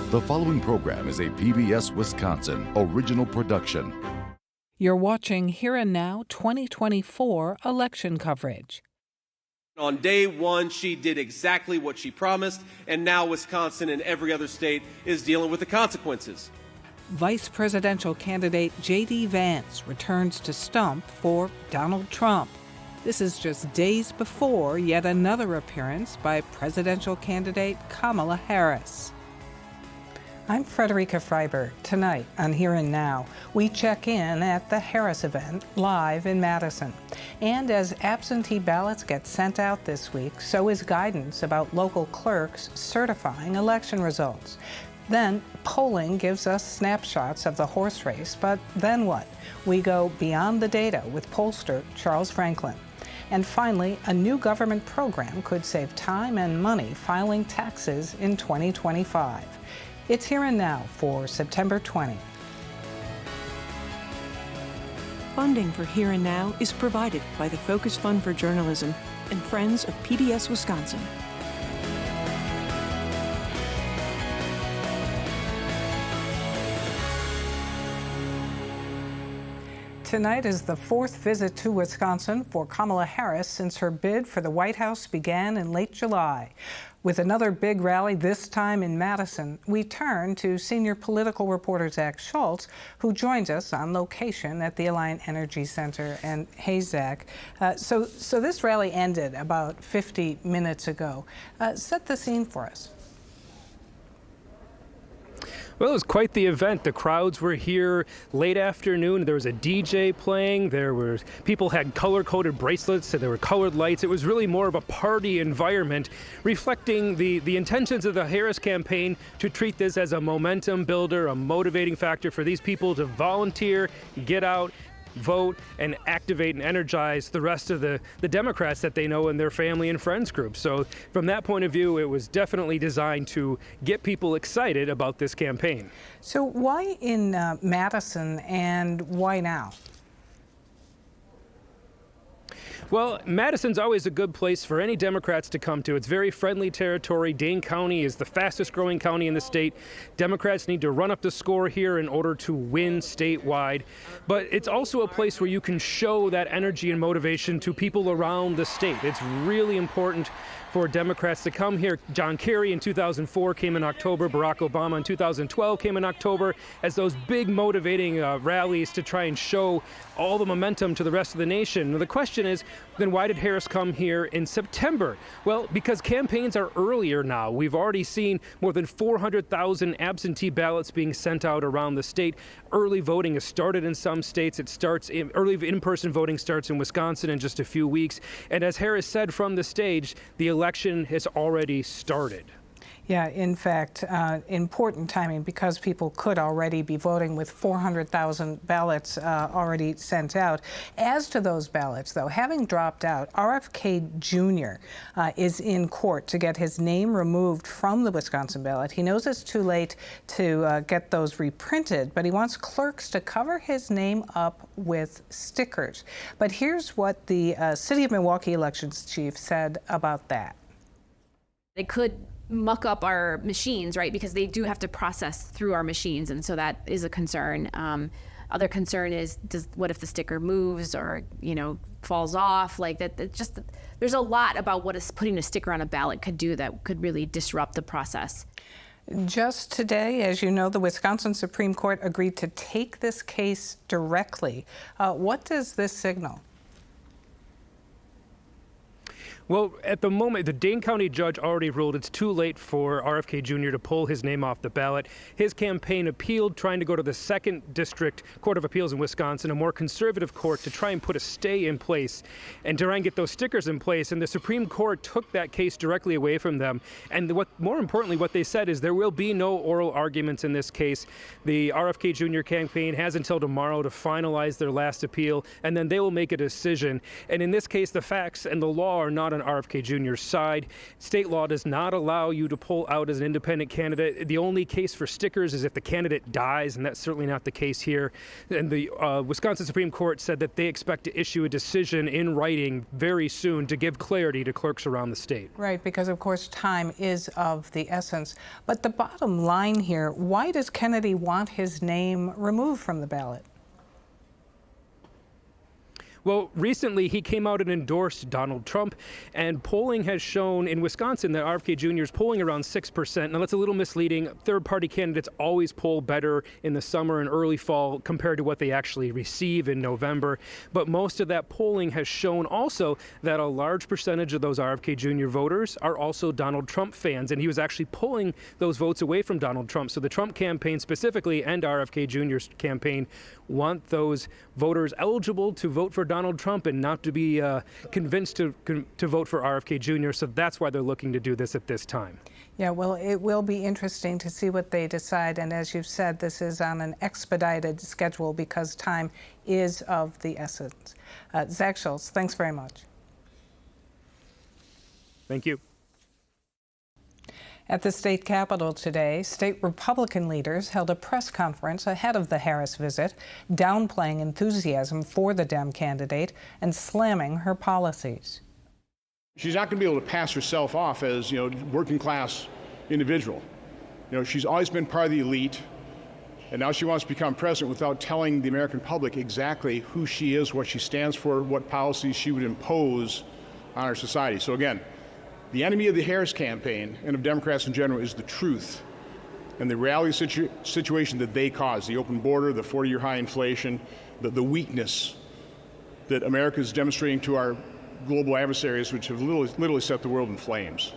The following program is a PBS Wisconsin original production. You're watching Here and Now 2024 election coverage. On day one, she did exactly what she promised, and now Wisconsin and every other state is dealing with the consequences. Vice presidential candidate J.D. Vance returns to stump for Donald Trump. This is just days before yet another appearance by presidential candidate Kamala Harris. I'm Frederica Freiberg. Tonight on Here and Now, we check in at the Harris event live in Madison. And as absentee ballots get sent out this week, so is guidance about local clerks certifying election results. Then polling gives us snapshots of the horse race, but then what? We go beyond the data with pollster Charles Franklin. And finally, a new government program could save time and money filing taxes in 2025. It's Here and Now for September 20. Funding for Here and Now is provided by the Focus Fund for Journalism and Friends of PBS Wisconsin. Tonight is the fourth visit to Wisconsin for Kamala Harris since her bid for the White House began in late July. With another big rally, this time in Madison, we turn to senior political reporter Zach Schultz, who joins us on location at the Alliant Energy Center. And hey, Zach, so this rally ended about 50 minutes ago. Set the scene for us. Well, it was quite the event. The crowds were here late afternoon. There was a DJ playing. People had color-coded bracelets, and there were colored lights. It was really more of a party environment, reflecting the intentions of the Harris campaign to treat this as a momentum builder, a motivating factor for these people to volunteer, get out, vote, and activate and energize the rest of the Democrats that they know in their family and friends groups. So from that point of view, it was definitely designed to get people excited about this campaign. So why in Madison, and why now? Well, Madison's always a good place for any Democrats to come to. It's very friendly territory. Dane County is the fastest growing county in the state. Democrats need to run up the score here in order to win statewide. But it's also a place where you can show that energy and motivation to people around the state. It's really important for Democrats to come here. John Kerry in 2004 came in October. Barack Obama in 2012 came in October as those big motivating rallies to try and show all the momentum to the rest of the nation. Now, the question is, then why did Harris come here in September? Well, because campaigns are earlier now. We've already seen more than 400,000 absentee ballots being sent out around the state. Early voting has started in some states. Early in-person voting starts in Wisconsin in just a few weeks. And as Harris said from the stage, the election has already started. Yeah, in fact, important timing because people could already be voting with 400,000 ballots already sent out. As to those ballots, though, having dropped out, RFK Jr. Is in court to get his name removed from the Wisconsin ballot. He knows it's too late to get those reprinted, but he wants clerks to cover his name up with stickers. But here's what the City of Milwaukee elections chief said about that. They could muck up our machines, right? Because they do have to process through our machines, and so that is a concern. Other concern is, what if the sticker moves or falls off? Like that. There's a lot about what putting a sticker on a ballot could do that could really disrupt the process. Just today, as you know, the Wisconsin Supreme Court agreed to take this case directly. What does this signal? Well, at the moment, the Dane County judge already ruled it's too late for RFK Jr. to pull his name off the ballot. His campaign appealed, trying to go to the 2nd District Court of Appeals in Wisconsin, a more conservative court, to try and put a stay in place and try and get those stickers in place. And the Supreme Court took that case directly away from them. And more importantly, what they said is there will be no oral arguments in this case. The RFK Jr. campaign has until tomorrow to finalize their last appeal, and then they will make a decision. And in this case, the facts and the law are not on RFK Jr.'s side. State law does not allow you to pull out as an independent candidate. The only case for stickers is if the candidate dies, and that's certainly not the case here. And the Wisconsin Supreme Court said that they expect to issue a decision in writing very soon to give clarity to clerks around the state. Right, because of course time is of the essence. But the bottom line here, why does Kennedy want his name removed from the ballot? Well, recently he came out and endorsed Donald Trump, and polling has shown in Wisconsin that RFK Jr. is polling around 6%. Now, that's a little misleading. Third-party candidates always poll better in the summer and early fall compared to what they actually receive in November. But most of that polling has shown also that a large percentage of those RFK Jr. voters are also Donald Trump fans, and he was actually pulling those votes away from Donald Trump. So the Trump campaign specifically and RFK Jr.'s campaign want those voters eligible to vote for Donald Trump and not to be convinced to vote for RFK Jr. So that's why they're looking to do this at this time. Yeah, well, it will be interesting to see what they decide. And as you've said, this is on an expedited schedule because time is of the essence. Zach Schultz, thanks very much. Thank you. At the state capitol today, state Republican leaders held a press conference ahead of the Harris visit, downplaying enthusiasm for the Dem candidate and slamming her policies. She's not going to be able to pass herself off as, working class individual. She's always been part of the elite, and now she wants to become president without telling the American public exactly who she is, what she stands for, what policies she would impose on our society. So again, the enemy of the Harris campaign and of Democrats in general is the truth and the reality situation that they caused, the open border, the 40-year high inflation, the weakness that America is demonstrating to our global adversaries, which have literally set the world in flames.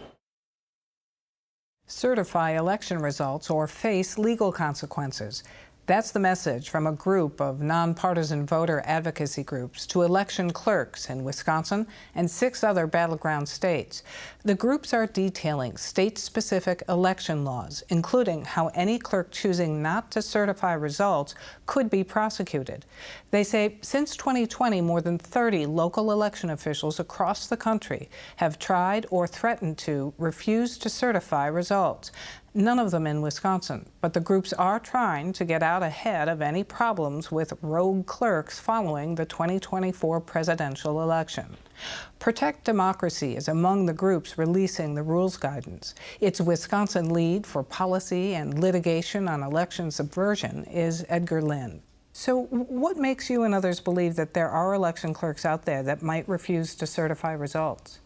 Certify election results or face legal consequences. That's the message from a group of nonpartisan voter advocacy groups to election clerks in Wisconsin and 6 other battleground states. The groups are detailing state-specific election laws, including how any clerk choosing not to certify results could be prosecuted. They say since 2020, more than 30 local election officials across the country have tried or threatened to refuse to certify results. None of them in Wisconsin, but the groups are trying to get out ahead of any problems with rogue clerks following the 2024 presidential election. Protect Democracy is among the groups releasing the rules guidance. Its Wisconsin lead for policy and litigation on election subversion is Edgar Lynn. So what makes you and others believe that there are election clerks out there that might refuse to certify results?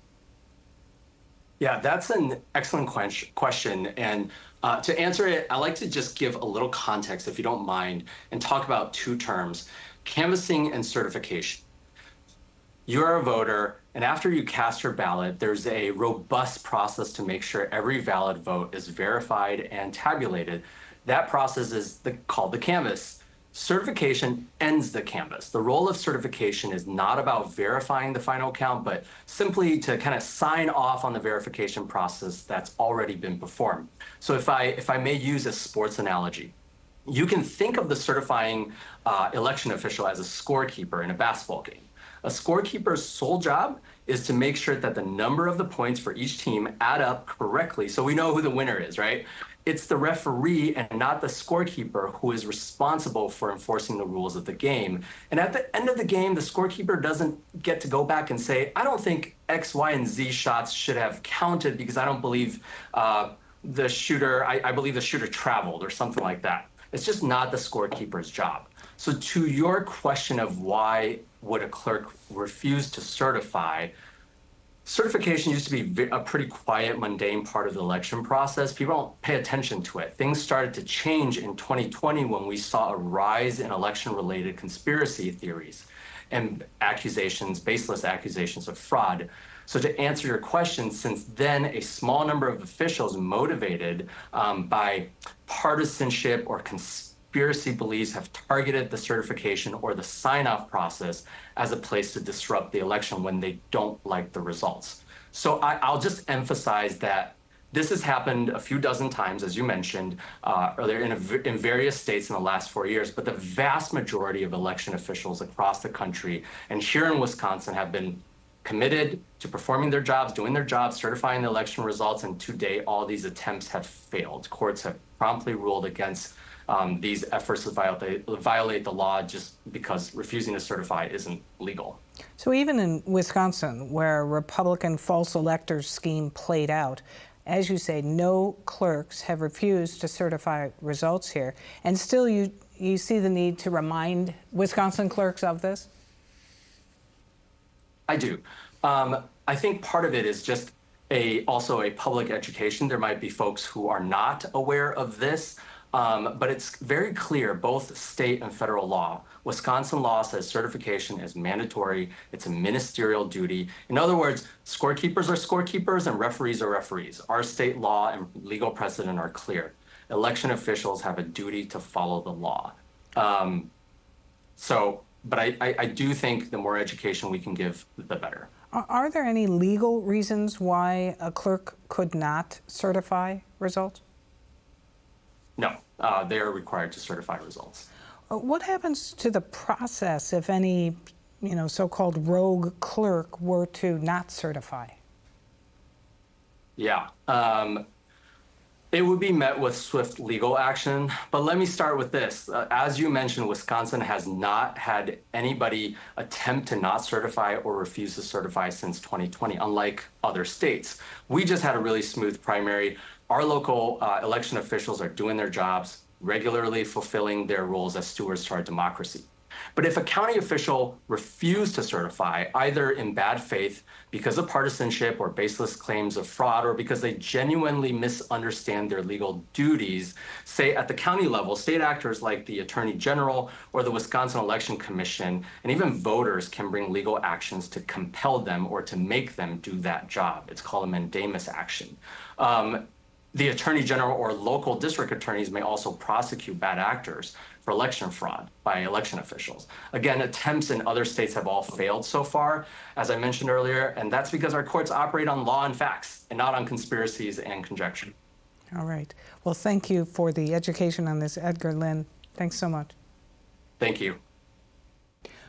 Yeah, that's an excellent question. And to answer it, I like to just give a little context, if you don't mind, and talk about 2 terms, canvassing and certification. You're a voter, and after you cast your ballot, there's a robust process to make sure every valid vote is verified and tabulated. That process is called the canvass. Certification ends the canvass. The role of certification is not about verifying the final count, but simply to kind of sign off on the verification process that's already been performed. So if I may use a sports analogy, you can think of the certifying election official as a scorekeeper in a basketball game. A scorekeeper's sole job is to make sure that the number of the points for each team add up correctly so we know who the winner is, right? It's the referee and not the scorekeeper who is responsible for enforcing the rules of the game. And at the end of the game, the scorekeeper doesn't get to go back and say, I don't think X, Y, and Z shots should have counted because I don't believe the shooter, I believe the shooter traveled or something like that. It's just not the scorekeeper's job. So to your question of why would a clerk refuse to certify, certification used to be a pretty quiet, mundane part of the election process. People don't pay attention to it. Things started to change in 2020 when we saw a rise in election-related conspiracy theories and accusations, baseless accusations of fraud. So to answer your question, since then, a small number of officials motivated by partisanship or conspiracy beliefs have targeted the certification or the sign-off process as a place to disrupt the election when they don't like the results. So I'll just emphasize that this has happened a few dozen times, as you mentioned, earlier in various states in the last 4 years, but the vast majority of election officials across the country and here in Wisconsin have been committed to performing their jobs, doing their jobs, certifying the election results, and to date, all these attempts have failed. Courts have promptly ruled against these efforts to violate the law just because refusing to certify isn't legal. So even in Wisconsin, where a Republican false electors scheme played out, as you say, no clerks have refused to certify results here. And still you see the need to remind Wisconsin clerks of this? I do. I think part of it is just also a public education. There might be folks who are not aware of this, but it's very clear, both state and federal law. Wisconsin law says certification is mandatory. It's a ministerial duty. In other words, scorekeepers are scorekeepers and referees are referees. Our state law and legal precedent are clear. Election officials have a duty to follow the law. But I do think the more education we can give, the better. Are there any legal reasons why a clerk could not certify results? No, they are required to certify results. What happens to the process if any, so-called rogue clerk were to not certify? Yeah. It would be met with swift legal action. But let me start with this. As you mentioned, Wisconsin has not had anybody attempt to not certify or refuse to certify since 2020, unlike other states. We just had a really smooth primary. Our local election officials are doing their jobs, regularly fulfilling their roles as stewards to our democracy. But if a county official refused to certify, either in bad faith because of partisanship or baseless claims of fraud, or because they genuinely misunderstand their legal duties, say at the county level, state actors like the Attorney General or the Wisconsin Election Commission, and even voters can bring legal actions to compel them or to make them do that job. It's called a mandamus action. The Attorney General or local district attorneys may also prosecute bad actors for election fraud by election officials. Again, attempts in other states have all failed so far, as I mentioned earlier, and that's because our courts operate on law and facts and not on conspiracies and conjecture. All right. Well, thank you for the education on this, Edgar Lin. Thanks so much. Thank you.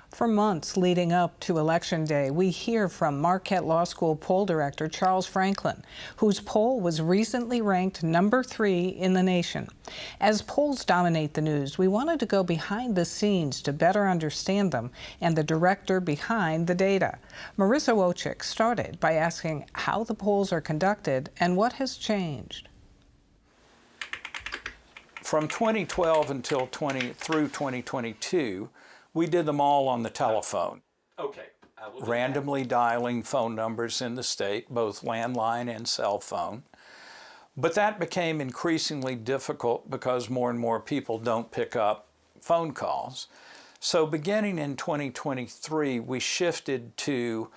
For months leading up to Election Day, we hear from Marquette Law School poll director Charles Franklin, whose poll was recently ranked number 3 in the nation. As polls dominate the news, we wanted to go behind the scenes to better understand them and the director behind the data. Marissa Wojcik started by asking how the polls are conducted and what has changed. From 2012 until through 2022, we did them all on the telephone. Okay. Randomly dialing phone numbers in the state, both landline and cell phone. But that became increasingly difficult because more and more people don't pick up phone calls. So beginning in 2023, we shifted to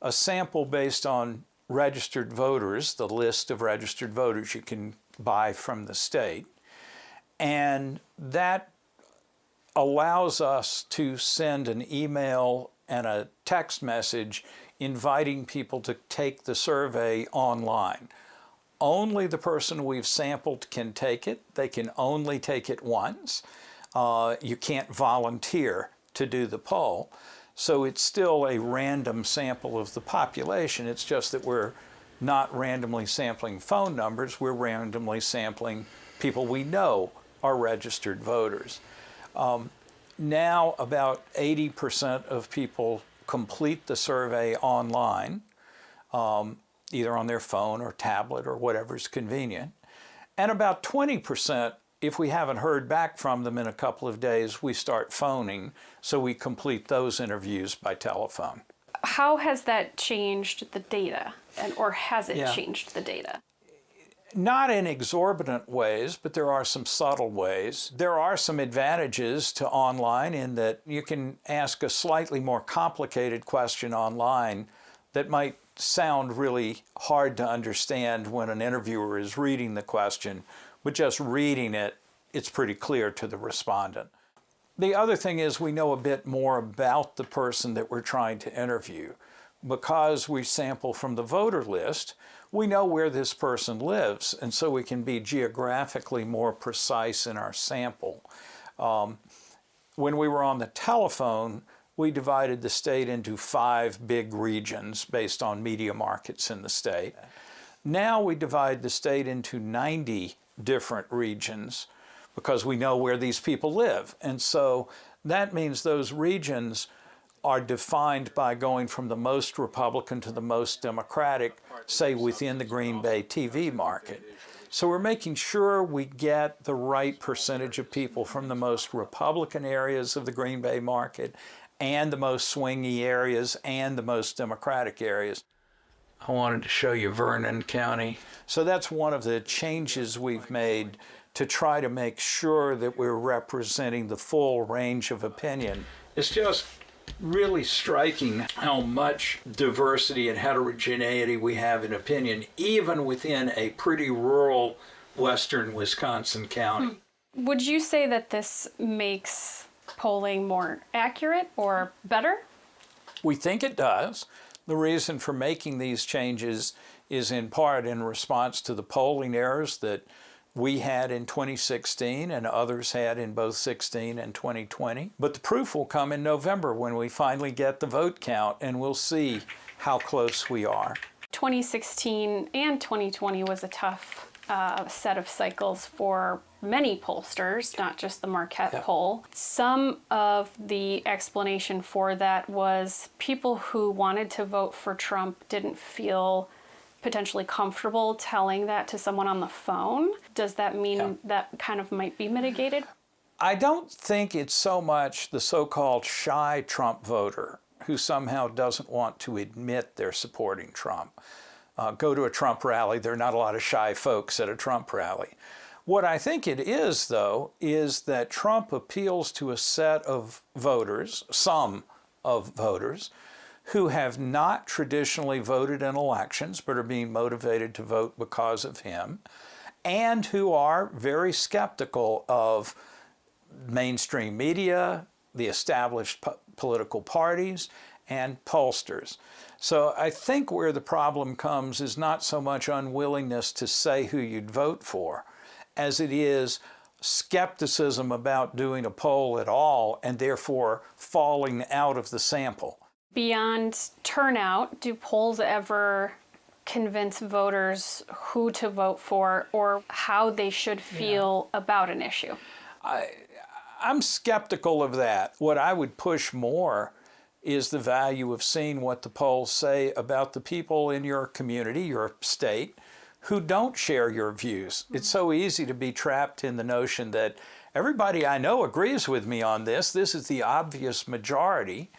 a sample based on registered voters, the list of registered voters you can buy from the state. And that allows us to send an email and a text message inviting people to take the survey online. Only the person we've sampled can take it. They can only take it once. You can't volunteer to do the poll. So it's still a random sample of the population. It's just that we're not randomly sampling phone numbers. We're randomly sampling people we know are registered voters. Now about 80% of people complete the survey online, either on their phone or tablet or whatever's convenient. And about 20%, if we haven't heard back from them in a couple of days, we start phoning, so we complete those interviews by telephone. How has that changed the data, or has it changed the data? Not in exorbitant ways, but there are some subtle ways. There are some advantages to online in that you can ask a slightly more complicated question online that might sound really hard to understand when an interviewer is reading the question, but just reading it, it's pretty clear to the respondent. The other thing is we know a bit more about the person that we're trying to interview. Because we sample from the voter list, we know where this person lives, and so we can be geographically more precise in our sample. When we were on the telephone, we divided the state into 5 big regions based on media markets in the state. Now we divide the state into 90 different regions because we know where these people live. And so that means those regions are defined by going from the most Republican to the most Democratic, say within the Green Bay TV market. So we're making sure we get the right percentage of people from the most Republican areas of the Green Bay market and the most swingy areas and the most Democratic areas. I wanted to show you Vernon County. So that's one of the changes we've made to try to make sure that we're representing the full range of opinion. It's just really striking how much diversity and heterogeneity we have in opinion, even within a pretty rural western Wisconsin county. Would you say that this makes polling more accurate or better? We think it does. The reason for making these changes is in part in response to the polling errors that we had in 2016 and others had in both 16 and 2020. But the proof will come in November when we finally get the vote count and we'll see how close we are. 2016 and 2020 was a tough set of cycles for many pollsters, not just the Marquette poll. Some of the explanation for that was people who wanted to vote for Trump didn't feel potentially comfortable telling that to someone on the phone. Does that mean that kind of might be mitigated? I don't think it's so much the so-called shy Trump voter who somehow doesn't want to admit they're supporting Trump. Go to a Trump rally, there are not a lot of shy folks at a Trump rally. What I think it is, though, is that Trump appeals to a set of voters, some of voters, who have not traditionally voted in elections but are being motivated to vote because of him, and who are very skeptical of mainstream media, the established political parties, and pollsters. So I think where the problem comes is not so much unwillingness to say who you'd vote for, as it is skepticism about doing a poll at all and therefore falling out of the sample. Beyond turnout, do polls ever convince voters who to vote for or how they should feel about an issue? I'm skeptical of that. What I would push more is the value of seeing what the polls say about the people in your community, your state, who don't share your views. It's so easy to be trapped in the notion that everybody I know agrees with me on this. This is the obvious majority.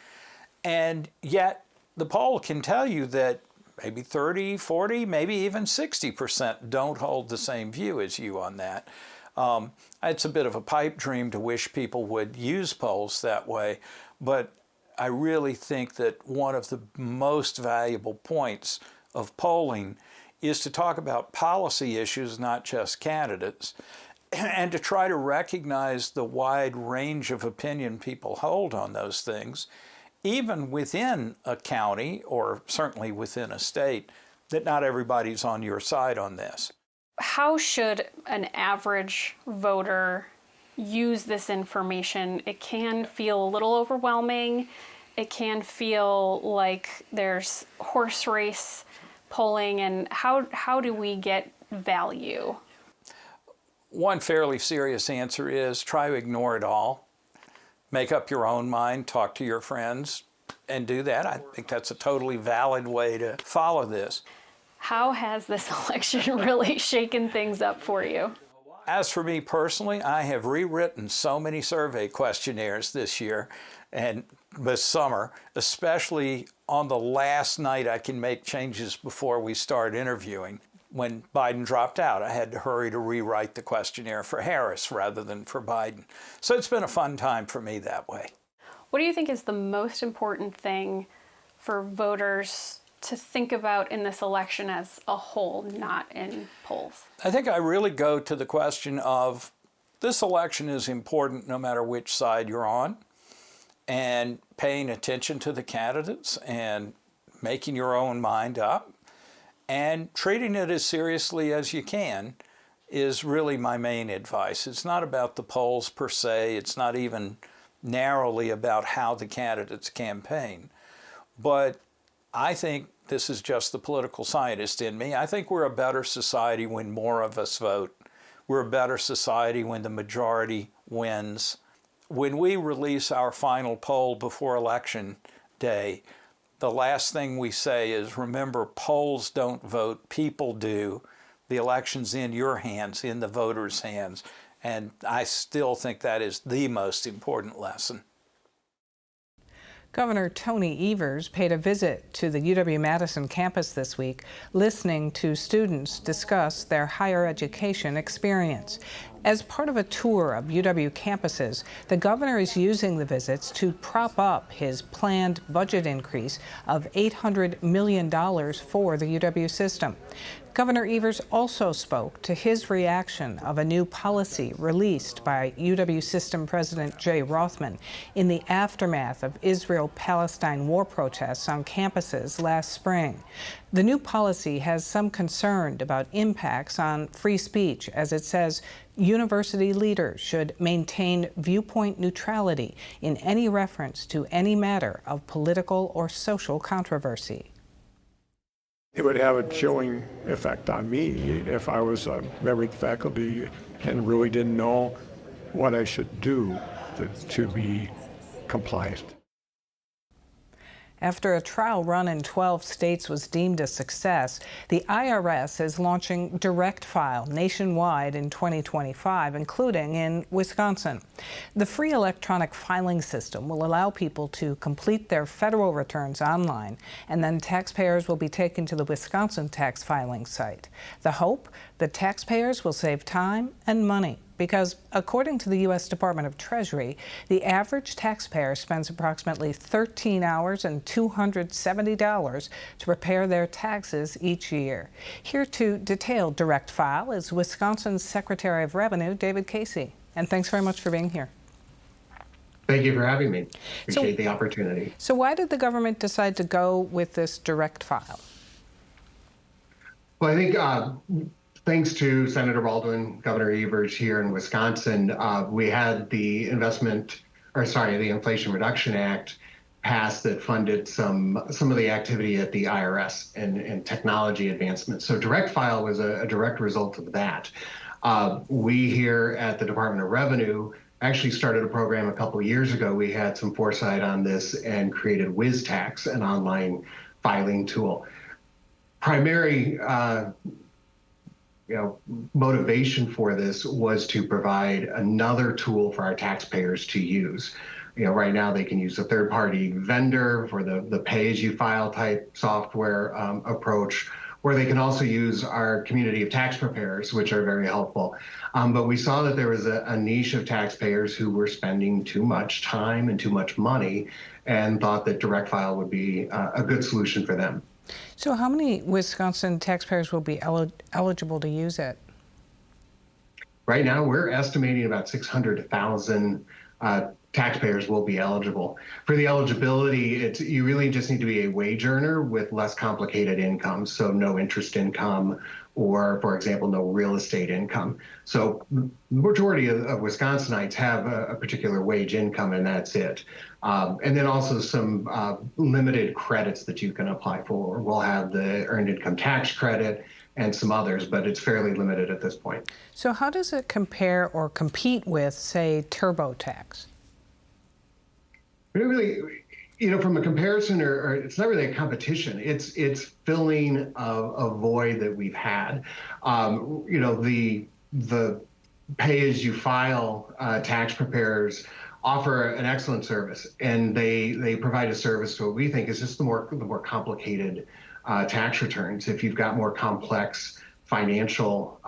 And yet the poll can tell you that maybe 30, 40, maybe even 60% don't hold the same view as you on that. It's a bit of a pipe dream to wish people would use polls that way, but I really think that one of the most valuable points of polling is to talk about policy issues, not just candidates, and to try to recognize the wide range of opinion people hold on those things, even within a county or certainly within a state, that not everybody's on your side on this. How should an average voter use this information? It can feel a little overwhelming. It can feel like there's horse race polling, and how do we get value? One fairly serious answer is try to ignore it all. Make up your own mind, talk to your friends, and do that. I think that's a totally valid way to follow this. How has this election really shaken things up for you? As for me personally, I have rewritten so many survey questionnaires this year and this summer, especially on the last night I can make changes before we start interviewing. When Biden dropped out, I had to hurry to rewrite the questionnaire for Harris rather than for Biden. So it's been a fun time for me that way. What do you think is the most important thing for voters to think about in this election as a whole, not in polls? I think I really go to the question of this election is important no matter which side you're on, and paying attention to the candidates and making your own mind up and treating it as seriously as you can is really my main advice. It's not about the polls per se. It's not even narrowly about how the candidates campaign. But I think this is just the political scientist in me. I think we're a better society when more of us vote. We're a better society when the majority wins. When we release our final poll before Election Day, the last thing we say is, remember, polls don't vote, people do. The election's in your hands, in the voters' hands. And I still think that is the most important lesson. Governor Tony Evers paid a visit to the UW-Madison campus this week, listening to students discuss their higher education experience. As part of a tour of UW campuses, the governor is using the visits to prop up his planned budget increase of $800 million for the UW system. Governor Evers also spoke to his reaction of a new policy released by UW System President Jay Rothman in the aftermath of Israel-Palestine war protests on campuses last spring. The new policy has some concern about impacts on free speech, as it says university leaders should maintain viewpoint neutrality in any reference to any matter of political or social controversy. It would have a chilling effect on me if I was a member of the faculty and really didn't know what I should do to be compliant. After a trial run in 12 states was deemed a success, the IRS is launching Direct File nationwide in 2025, including in Wisconsin. The free electronic filing system will allow people to complete their federal returns online, and then taxpayers will be taken to the Wisconsin tax filing site. The hope? The taxpayers will save time and money, because according to the U.S. Department of Treasury, the average taxpayer spends approximately 13 hours and $270 to prepare their taxes each year. Here to detail Direct File is Wisconsin's Secretary of Revenue, David Casey. And thanks very much for being here. Thank you for having me. Appreciate the opportunity. So why did the government decide to go with this Direct File? Well, I think thanks to Senator Baldwin, Governor Evers here in Wisconsin, we had the Inflation Reduction Act passed that funded some of the activity at the IRS and technology advancements. So Direct File was a direct result of that. We here at the Department of Revenue actually started a program a couple of years ago. We had some foresight on this and created WizTax, an online filing tool. Primary motivation for this was to provide another tool for our taxpayers to use. Right now they can use a third-party vendor for the pay-as-you-file type software approach, or they can also use our community of tax preparers, which are very helpful. But we saw that there was a niche of taxpayers who were spending too much time and too much money, and thought that Direct File would be a good solution for them. So how many Wisconsin taxpayers will be eligible to use it? Right now, we're estimating about 600,000 taxpayers will be eligible. For the eligibility, you really just need to be a wage earner with less complicated income, so no interest income or, for example, no real estate income. So the majority of Wisconsinites have a particular wage income, and that's it. And then also some limited credits that you can apply for. We'll have the Earned Income Tax Credit and some others, but it's fairly limited at this point. So how does it compare or compete with, say, TurboTax? Really, from a comparison, or it's not really a competition. It's filling a void that we've had. The pay-as-you-file tax preparers offer an excellent service, and they provide a service to what we think is just the more complicated tax returns. If you've got more complex financial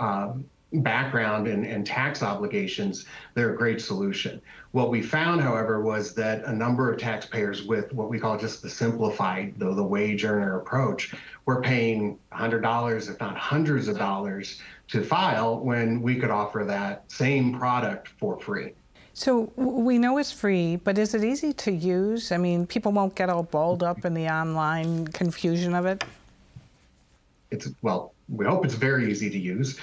background and tax obligations, they're a great solution. What we found, however, was that a number of taxpayers with what we call just the simplified, the wage earner approach, were paying $100, if not hundreds of dollars, to file when we could offer that same product for free. So we know it's free, but is it easy to use? I mean, people won't get all balled up in the online confusion of it? we hope it's very easy to use.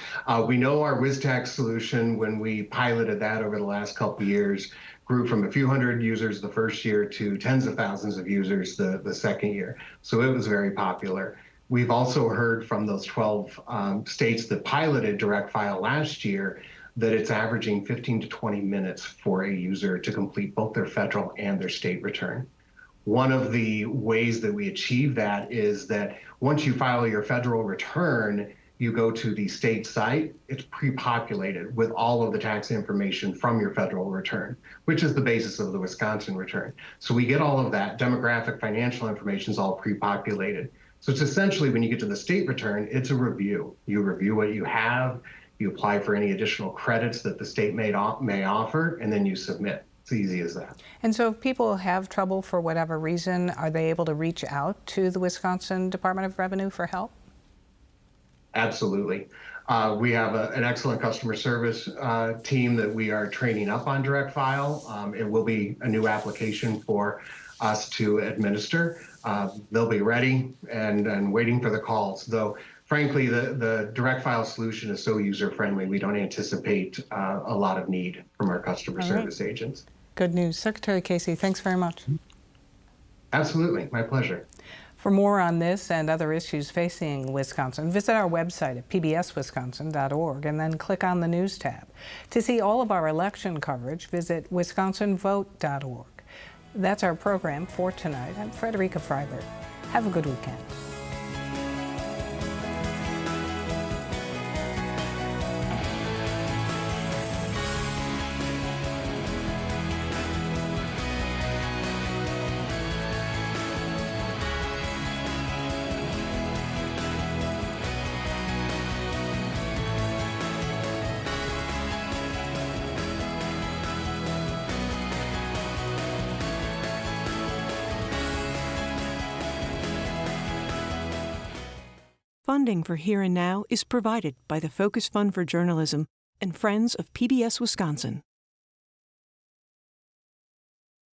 We know our WizTax solution, when we piloted that over the last couple of years, grew from a few hundred users the first year to tens of thousands of users the second year. So it was very popular. We've also heard from those 12 states that piloted Direct File last year that it's averaging 15 to 20 minutes for a user to complete both their federal and their state return. One of the ways that we achieve that is that once you file your federal return, you go to the state site, it's pre-populated with all of the tax information from your federal return, which is the basis of the Wisconsin return. So we get all of that demographic, financial information is all pre-populated. So it's essentially, when you get to the state return, it's a review. You review what you have, you apply for any additional credits that the state may offer, and then you submit. It's easy as that. And so if people have trouble for whatever reason, are they able to reach out to the Wisconsin Department of Revenue for help? Absolutely. We have an excellent customer service team that we are training up on Direct File. It will be a new application for us to administer. They'll be ready and waiting for the calls, though frankly, the Direct File solution is so user-friendly, we don't anticipate a lot of need from our customer service agents. Good news. Secretary Casey, thanks very much. Absolutely. My pleasure. For more on this and other issues facing Wisconsin, visit our website at pbswisconsin.org and then click on the News tab. To see all of our election coverage, visit wisconsinvote.org. That's our program for tonight. I'm Frederica Freibert. Have a good weekend. Funding for Here and Now is provided by the Focus Fund for Journalism and Friends of PBS Wisconsin.